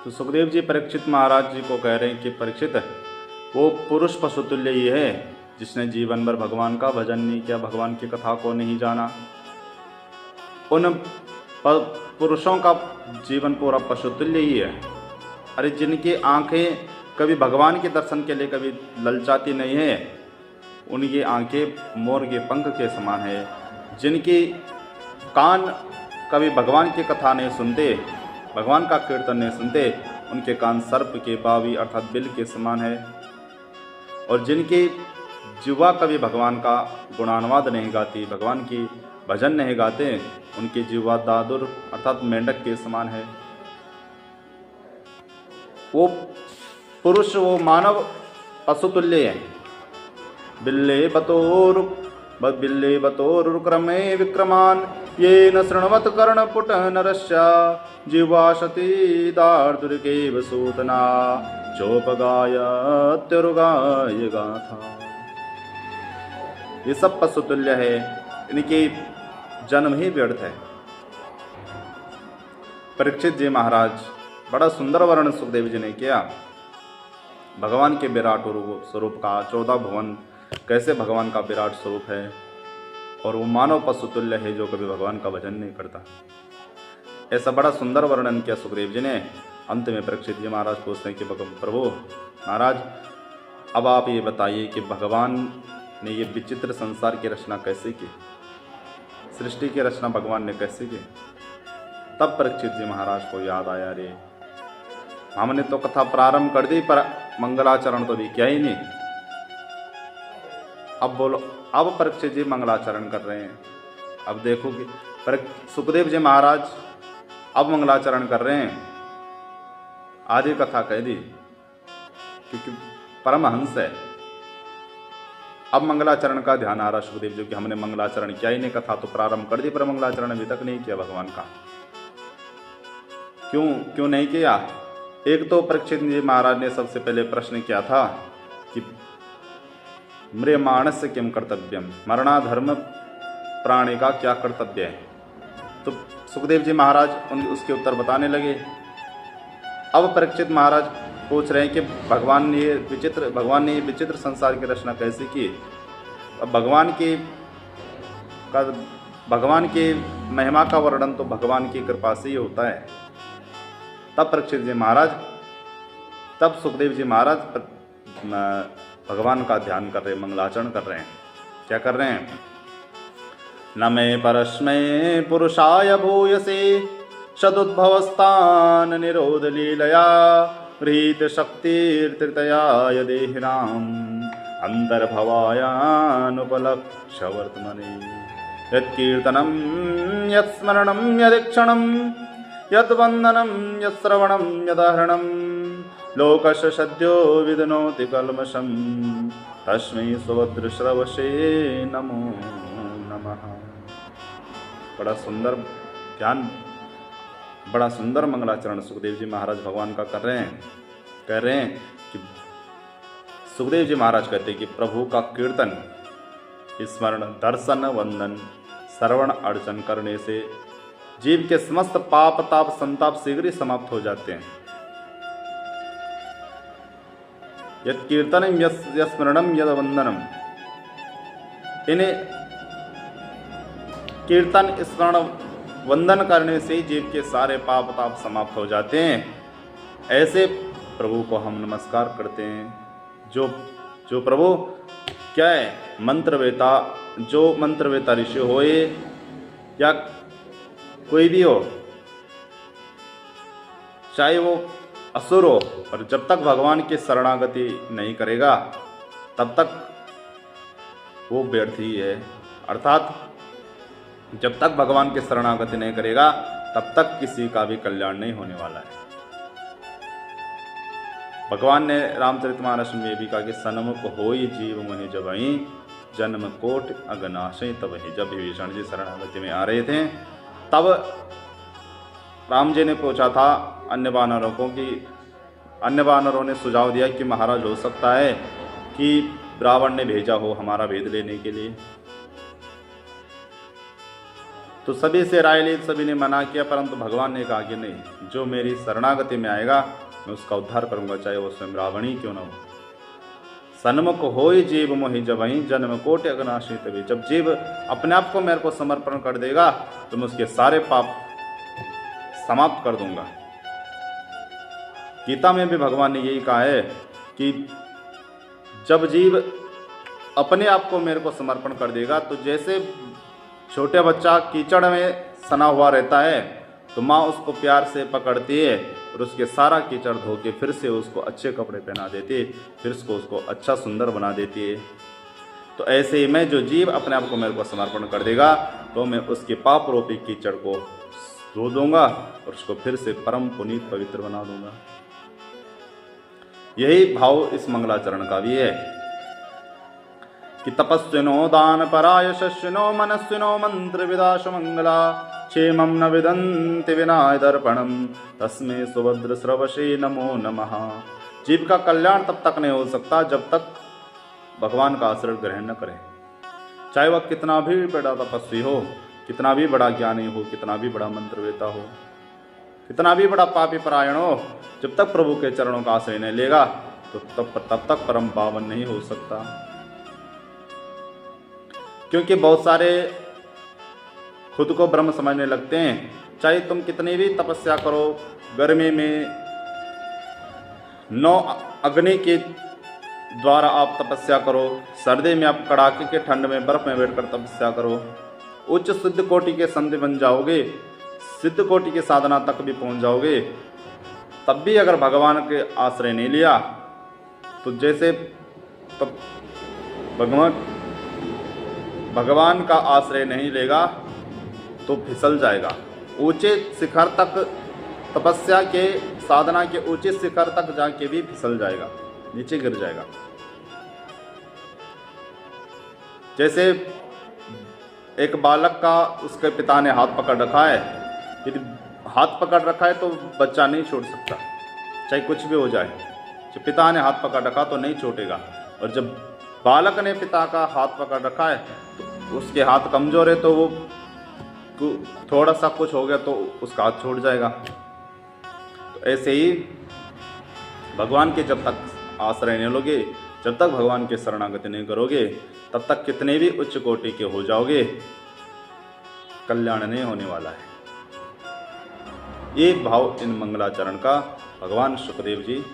तो सुखदेव जी परीक्षित महाराज जी को कह रहे हैं कि परीक्षित, वो पुरुष पशुतुल्य ही है जिसने जीवन भर भगवान का भजन नहीं किया, भगवान की कथा को नहीं जाना। उन पुरुषों का जीवन पूरा पशुतुल्य ही है। अरे जिनकी आंखें कभी भगवान के दर्शन के लिए कभी ललचाती नहीं है, उनकी आंखें मोर के पंख के समान है। जिनकी कान कभी भगवान की कथा नहीं सुनते, भगवान का कीर्तन नहीं सुनते, उनके कान सर्प के बावी अर्थात बिल के समान है। और जिनकी जिह्वा कभी भगवान का गुणानुवाद नहीं गाती, भगवान की भजन नहीं गाते, उनकी जिह्वा दादुर अर्थात मेंढक के समान है। वो पुरुष, वो मानव पशुतुल्य है। बिल्ले बतोरुक्रमे विक्रमान ये न शृण्वत कर्णपुट नरस्य जिह्वाशति दार्दुर्गेव सूतना चोपगायत्युर्गाय गाथा। ये सब पशुतुल्य है, इनके जन्म ही व्यर्थ है। परीक्षित जी महाराज, बड़ा सुंदर वर्णन सुखदेव जी ने किया भगवान के विराट स्वरूप का। 14 भुवन कैसे भगवान का विराट स्वरूप है, और वो मानव पशुतुल्य है जो कभी भगवान का भजन नहीं करता। ऐसा बड़ा सुंदर वर्णन किया सुखदेव जी ने। अंत में परीक्षित जी महाराज पूछते हैं कि प्रभु महाराज, अब आप ये बताइए कि भगवान ने ये विचित्र संसार की रचना कैसे की, सृष्टि की रचना भगवान ने कैसे की। तब परीक्षित जी महाराज को याद आया, रे हमने तो कथा प्रारंभ कर दी पर मंगलाचरण तो भी किया ही नहीं। अब बोलो, अब परीक्षित जी मंगलाचरण कर रहे हैं। अब देखो कि सुखदेव जी महाराज अब मंगलाचरण कर रहे हैं। आधी कथा कह दी क्योंकि परमहंस है। अब मंगलाचरण का ध्यान आ रहा सुखदेव जी कि हमने मंगलाचरण किया ही नहीं, कथा तो प्रारंभ कर दी पर मंगलाचरण अभी तक नहीं किया भगवान का। क्यों नहीं किया? एक तो परीक्षित जी महाराज ने सबसे पहले प्रश्न किया था कि म्रियमाणस्य किम कर्तव्यम, मरणाधर्म प्राणी का क्या कर्तव्य है। तो सुखदेव जी महाराज उसके उत्तर बताने लगे। अब परीक्षित महाराज पूछ रहे हैं कि भगवान ने ये विचित्र संसार की रचना कैसे की। अब भगवान की महिमा का वर्णन तो भगवान की कृपा से ही होता है। तब परीक्षित जी महाराज, तब सुखदेव जी महाराज भगवान का ध्यान कर रहे हैं, मंगलाचरण कर रहे हैं। क्या कर रहे हैं? न मे परस्मै पुरुषाय भूयसे सदुद्भवस्थान निरोध लीलया गृहीत शक्तिर्तृतयाय देहिनाम् अंतर्भवायानुपलक्ष्य वर्तमने यत्कीर्तनं यत्स्मरणं यदीक्षणं यद्वन्दनं यत्श्रवणं यदाहरणं लोकस्य सद्यो विदनोति कल्मषं तस्मै सुभद्रश्रवसे नमो नमः। बड़ा सुंदर ध्यान, बड़ा सुंदर मंगलाचरण सुखदेव जी महाराज भगवान का कर रहे हैं। कह रहे हैं कि सुखदेव जी महाराज कहते हैं कि प्रभु का कीर्तन, स्मरण, दर्शन, वंदन, श्रवण, अर्चन करने से जीव के समस्त पाप ताप संताप शीघ्र ही समाप्त हो जाते हैं। यद कीर्तनम यद स्मरणम यद वंदनम, इन्हें कीर्तन स्मरण वंदन करने से जीव के सारे पाप ताप समाप्त हो जाते हैं। ऐसे प्रभु को हम नमस्कार करते हैं जो प्रभु क्या है, मंत्रवेता, जो मंत्रवेता ऋषि होए या कोई भी हो, चाहे वो असुर हो, पर जब तक भगवान की शरणागति नहीं करेगा तब तक वो व्यर्थ ही है। अर्थात जब तक भगवान की शरणागति नहीं करेगा तब तक किसी का भी कल्याण नहीं होने वाला है। भगवान ने रामचरितमानस में भी कहा कि सन्मुख होई जीव मोहि जबहि जन्म कोट अगनाशय तबहि। जब विभीषण जी शरणागति में आ रहे थे तब राम जी ने पूछा था अन्य वानरों ने सुझाव दिया कि महाराज हो सकता है कि रावण ने भेजा हो हमारा भेद लेने के लिए। तो सभी से राय ली, सभी ने मना किया, परंतु भगवान ने कहा कि नहीं, जो मेरी शरणागति में आएगा मैं उसका उद्धार करूंगा, चाहे वो स्वयं रावण ही क्यों न हो। सन्मुख होई जीव मोहि जबहि, जन्म कोटि अगनाशी तभी। जब जीव अपने आप को मेरे को समर्पण कर देगा तो मैं उसके सारे पाप समाप्त कर दूंगा। गीता में भी भगवान ने यही कहा है कि जब जीव अपने आप को मेरे को समर्पण कर देगा, तो जैसे छोटे बच्चा कीचड़ में सना हुआ रहता है तो माँ उसको प्यार से पकड़ती है और उसके सारा कीचड़ धो के फिर से उसको अच्छे कपड़े पहना देती है, फिर उसको अच्छा सुंदर बना देती है। तो ऐसे ही मैं, जो जीव अपने आप को मेरे को समर्पण कर देगा तो मैं उसके पाप रूपी कीचड़ को धो दूंगा और उसको फिर से परम पुनीत पवित्र बना दूंगा। यही भाव इस मंगलाचरण का भी है कि तपस्विनो दान पराय शस्विनो मनस्विनो मंत्र विदाश मंगला, क्षेमं न विदन्ति विनाय दर्पणम, तस्मै सुभद्र स्रवशे नमो नमः। जीव का कल्याण तब तक नहीं हो सकता जब तक भगवान का आश्रय ग्रहण न करे, चाहे वह कितना भी बड़ा तपस्वी हो, कितना भी बड़ा ज्ञानी हो, कितना भी बड़ा मंत्रवेता हो, कितना भी बड़ा पापी परायण हो, जब तक प्रभु के चरणों का आश्रय नहीं लेगा तो तब तक परम पावन नहीं हो सकता। क्योंकि बहुत सारे खुद को ब्रह्म समझने लगते हैं। चाहे तुम कितनी भी तपस्या करो, गर्मी में 9 अग्नि के द्वारा आप तपस्या करो, सर्दी में आप कड़ाके के ठंड में बर्फ में बैठकर तपस्या करो, उच्च सिद्ध कोटि के संत बन जाओगे, सिद्ध कोटि के साधना तक भी पहुंच जाओगे, तब भी अगर भगवान के आश्रय नहीं लिया तो जैसे तब भगवान का आश्रय नहीं लेगा तो फिसल जाएगा। ऊंचे शिखर तक, तपस्या के साधना के ऊंचे शिखर तक जाके भी फिसल जाएगा, नीचे गिर जाएगा। जैसे एक बालक का उसके पिता ने हाथ पकड़ रखा है, यदि हाथ पकड़ रखा है तो बच्चा नहीं छोड़ सकता, चाहे कुछ भी हो जाए। जब पिता ने हाथ पकड़ रखा तो नहीं छोड़ेगा, और जब बालक ने पिता का हाथ पकड़ रखा है तो उसके हाथ कमजोर है, तो वो थोड़ा सा कुछ हो गया तो उसका हाथ छोड़ जाएगा। तो ऐसे ही भगवान के जब तक आश्रय नहीं लोगे, जब तक भगवान के शरणागति नहीं करोगे, तब तक कितने भी उच्च कोटि के हो जाओगे, कल्याण नहीं होने वाला है। ये भाव इन मंगलाचरण का भगवान शुकदेव जी,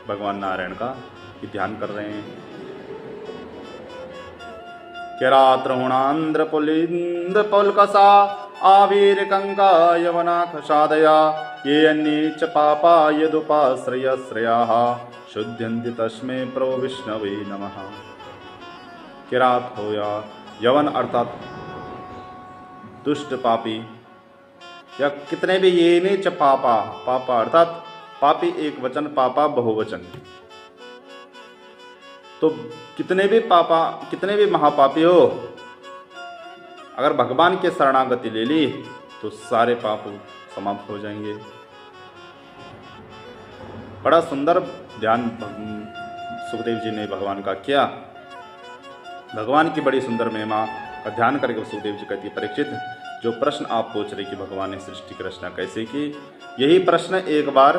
भगवान नारायण का ध्यान कर रहे हैं। किरात्रहुणांध्र पुलिंद पुलकसा आवीर कंका यवना खसादया, ये अन्ये च पापा यदुपाश्रय श्रेयाः, शुद्ध्यन्ति तस्मै प्रभु विष्णवे नमः। किरात हो या यवन अर्थात दुष्ट पापी, या कितने भी ये ने च पापा, पापा अर्थात पापी एक वचन, पापा बहुवचन, तो कितने भी महापापी हो, अगर भगवान के शरणागति ले ली तो सारे पाप समाप्त हो जाएंगे। बड़ा सुंदर ध्यान सुखदेव जी ने भगवान का किया। भगवान की बड़ी सुंदर महिमा का ध्यान करके सुखदेव जी कहती है, परीक्षित, जो प्रश्न आप पूछ रहे कि भगवान ने सृष्टि की रचना कैसे की, यही प्रश्न एक बार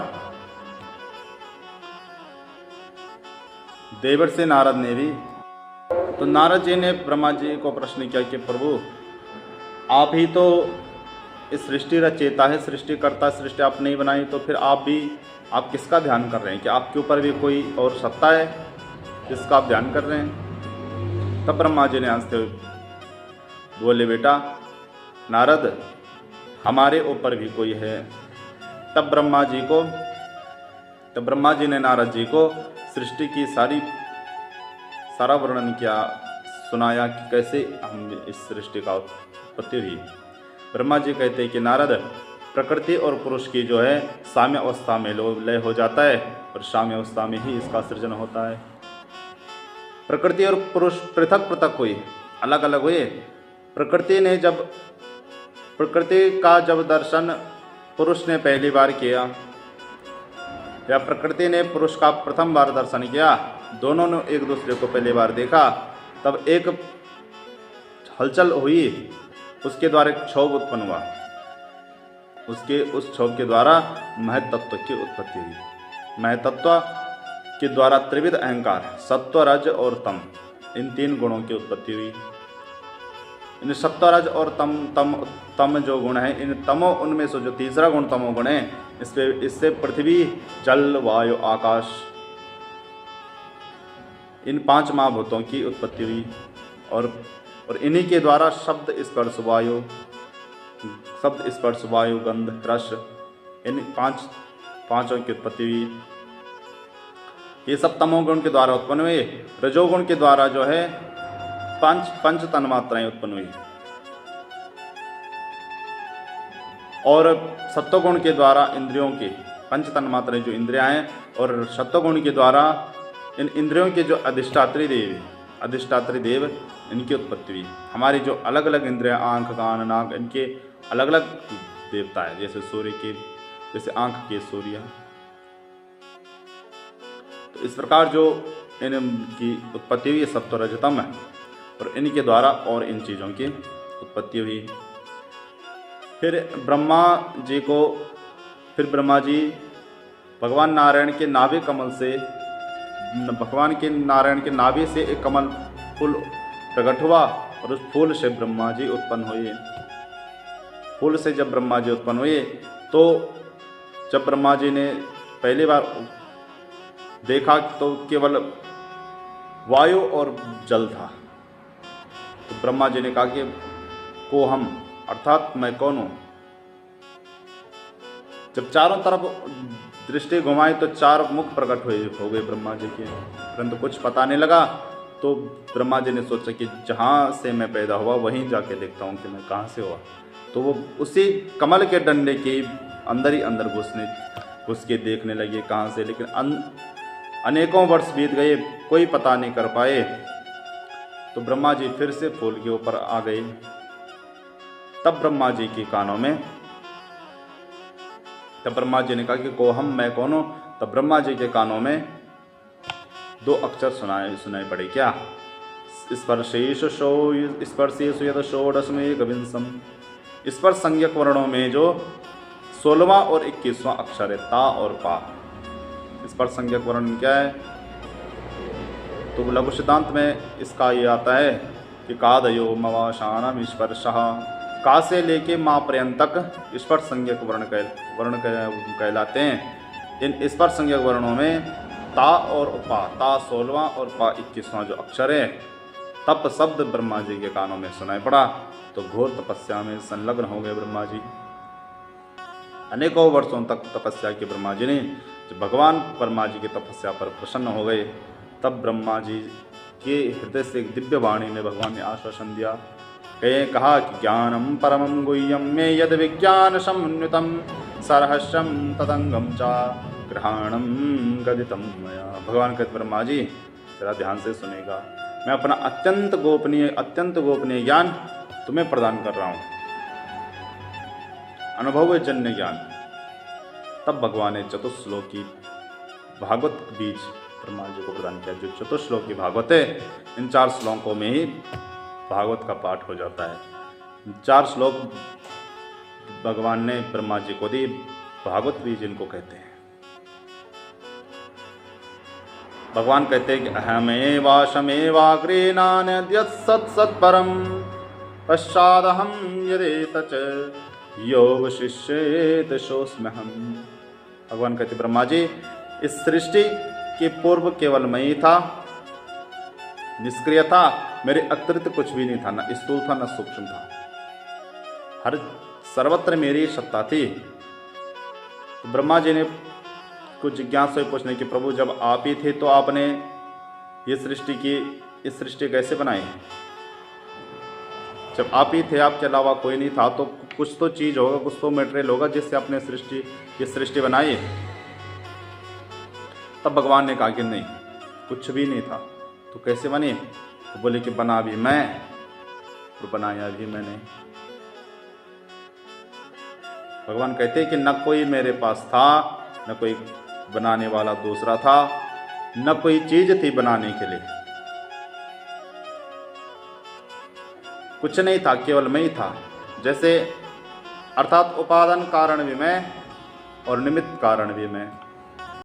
देवर्षि नारद ने भी, तो नारद जी ने ब्रह्मा जी को प्रश्न किया कि प्रभु, आप ही तो इस सृष्टि रचयिता है, सृष्टि करता, सृष्टि आप नहीं बनाई, तो फिर आप किसका ध्यान कर रहे हैं? कि आपके ऊपर भी कोई और सत्ता है जिसका आप ध्यान कर रहे हैं? तब ब्रह्मा जी ने हंसते हुए बोले, बेटा नारद, हमारे ऊपर भी कोई है। तब ब्रह्मा जी ने नारद जी को सृष्टि की सारा वर्णन किया, सुनाया कि कैसे हम इस सृष्टि का उत्पत्ति हुई। ब्रह्मा जी कहते हैं कि नारद, प्रकृति और पुरुष की जो है साम्य अवस्था में लय हो जाता है, और साम्य अवस्था में ही इसका सृजन होता है। प्रकृति और पुरुष पृथक पृथक हुए, अलग अलग हुए। प्रकृति का जब दर्शन पुरुष ने पहली बार किया, या प्रकृति ने पुरुष का प्रथम बार दर्शन किया, दोनों ने एक दूसरे को पहली बार देखा, तब एक हलचल हुई उसके द्वारा एक क्षोभ उत्पन्न हुआ, उस क्षोभ के द्वारा महतत्व की उत्पत्ति हुई। महतत्व के द्वारा त्रिविध अहंकार सत्व, रज और तम, इन 3 गुणों की उत्पत्ति हुई। इन सत्व, रज और तम जो गुण है, इन तमो उनमें से जो तीसरा गुण तमो गुण है, इससे पृथ्वी, जल, वायु, आकाश, इन 5 महाभूतों की उत्पत्ति हुई। और इन्हीं के द्वारा शब्द, स्पर्श, वायु, गंध, रस, इन पांचों की उत्पत्ति हुई। ये सब तमोगुण के द्वारा उत्पन्न हुए। रजोगुण के द्वारा जो है पंच तन्मात्राएं उत्पन्न हुई, और सत्वगुण के द्वारा इंद्रियों की 5 तन्मात्राएं जो इंद्रियां हैं, और सत्वगुण के द्वारा इन इंद्रियों के जो अधिष्ठात्री देव इनकी उत्पत्ति हुई। हमारी जो अलग अलग इंद्रियां, आंख, कान, नाक, इनके अलग अलग देवता है, जैसे सूर्य के, जैसे आंख के सूर्य। तो इस प्रकार जो इनकी उत्पत्ति हुई सत्व, रज, तम है, और इनके द्वारा और इन चीज़ों की उत्पत्ति हुई। फिर ब्रह्मा जी भगवान नारायण के नाभि कमल से, भगवान के नारायण के नाभि से एक कमल फूल प्रकट हुआ, और उस फूल से ब्रह्मा जी उत्पन्न हुए। फूल से जब ब्रह्मा जी उत्पन्न हुए, तो जब ब्रह्मा जी ने पहली बार देखा तो केवल वायु और जल था। तो ब्रह्मा जी ने कहा कि को हम, अर्थात मैं कौन हूं। जब चारों तरफ दृष्टि घुमाई तो 4 मुख प्रकट हो गए ब्रह्मा जी के, परंतु कुछ पता नहीं लगा। तो ब्रह्मा जी ने सोचा कि जहाँ से मैं पैदा हुआ वहीं जाके देखता हूँ कि मैं कहाँ से हुआ। तो वो उसी कमल के डंडे के अंदर ही अंदर घुस के देखने लगे कहाँ से, लेकिन अनेकों वर्ष बीत गए, कोई पता नहीं कर पाए। तो ब्रह्मा जी फिर से फूल के ऊपर आ गए। तब ब्रह्मा जी के कानों में, तब ब्रह्मा जी ने कहा कि को हम, मैं कौन हूं। तब ब्रह्मा जी के कानों में 2 अक्षर सुनाई पड़े। क्या? स्पर्शेषु यद षोडशमे गविंसम। स्पर्श संज्ञक वर्णों में जो 16वां और 21वां अक्षर है, ता और पा। स्पर्श संज्ञक वर्ण क्या है? तो लघु सिद्धांत में इसका ये आता है कि कादयो मवाशानम स्पर्शः, का से लेके माँ पर्यंत तक स्पर्श संज्ञक वर्ण कहलाते हैं। इन स्पर्श संज्ञक वर्णों में ता और पा, ता 16वां और पा 21वां जो अक्षर है, तप शब्द ब्रह्मा जी के कानों में सुनाई पड़ा। तो घोर तपस्या में संलग्न हो गए ब्रह्मा जी। अनेकों वर्षों तक तपस्या की ब्रह्मा जी ने, जब भगवान ब्रह्मा जी की तपस्या पर प्रसन्न हो गए, तब ब्रह्मा जी के हृदय से एक दिव्य वाणी में भगवान ने आश्वासन दिया। कहा कि ज्ञानम परमं गुह्यम मे यद विज्ञान समन्वितम सरहस्यम तदंगम चा ग्रहणम गदितम मया। भगवान कहते ब्रह्मा जी जरा ध्यान से सुनेगा, मैं अपना अत्यंत गोपनीय ज्ञान तुम्हें प्रदान कर रहा हूँ, अनुभव जन्य ज्ञान। तब भगवान ने चतुश्लोकी भागवत बीज ब्रह्मा जी को प्रदान किया। जो चतुश्लोकी भागवत है, इन 4 श्लोकों में ही भागवत का पाठ हो जाता है। 4 श्लोक भगवान ने ब्रह्मा जी को दी, भागवत बीज इनको कहते हैं। भगवान कहते हैं कि अहमेवाशमेवाग्रे नान्यद्यत् सत्सत्परं पश्चादहं यदेतच योगशिष्येत सोऽस्म्यहम्। भगवान कहते ब्रह्मा जी, इस सृष्टि के पूर्व केवल मैं ही था, निष्क्रिय था, मेरे अतिरिक्त कुछ भी नहीं था, न स्थूल था न सूक्ष्म था, हर सर्वत्र मेरी सत्ता थी। तो ब्रह्मा जी ने कुछ जिज्ञासा पूछने की, प्रभु जब आप ही थे तो आपने ये सृष्टि कैसे बनाई? जब आप ही थे, आपके अलावा कोई नहीं था, तो कुछ तो चीज होगा, कुछ तो मटेरियल होगा जिससे आपने ये सृष्टि बनाई। तब भगवान ने कहा कि नहीं, कुछ भी नहीं था, तो कैसे बनी? तो बोले कि बना भी मैं और बनाया भी मैंने। भगवान कहते हैं कि न कोई मेरे पास था, न कोई बनाने वाला दूसरा था, न कोई चीज थी बनाने के लिए। कुछ नहीं था, केवल मैं ही था। जैसे अर्थात उपादान कारण भी मैं और निमित्त कारण भी मैं।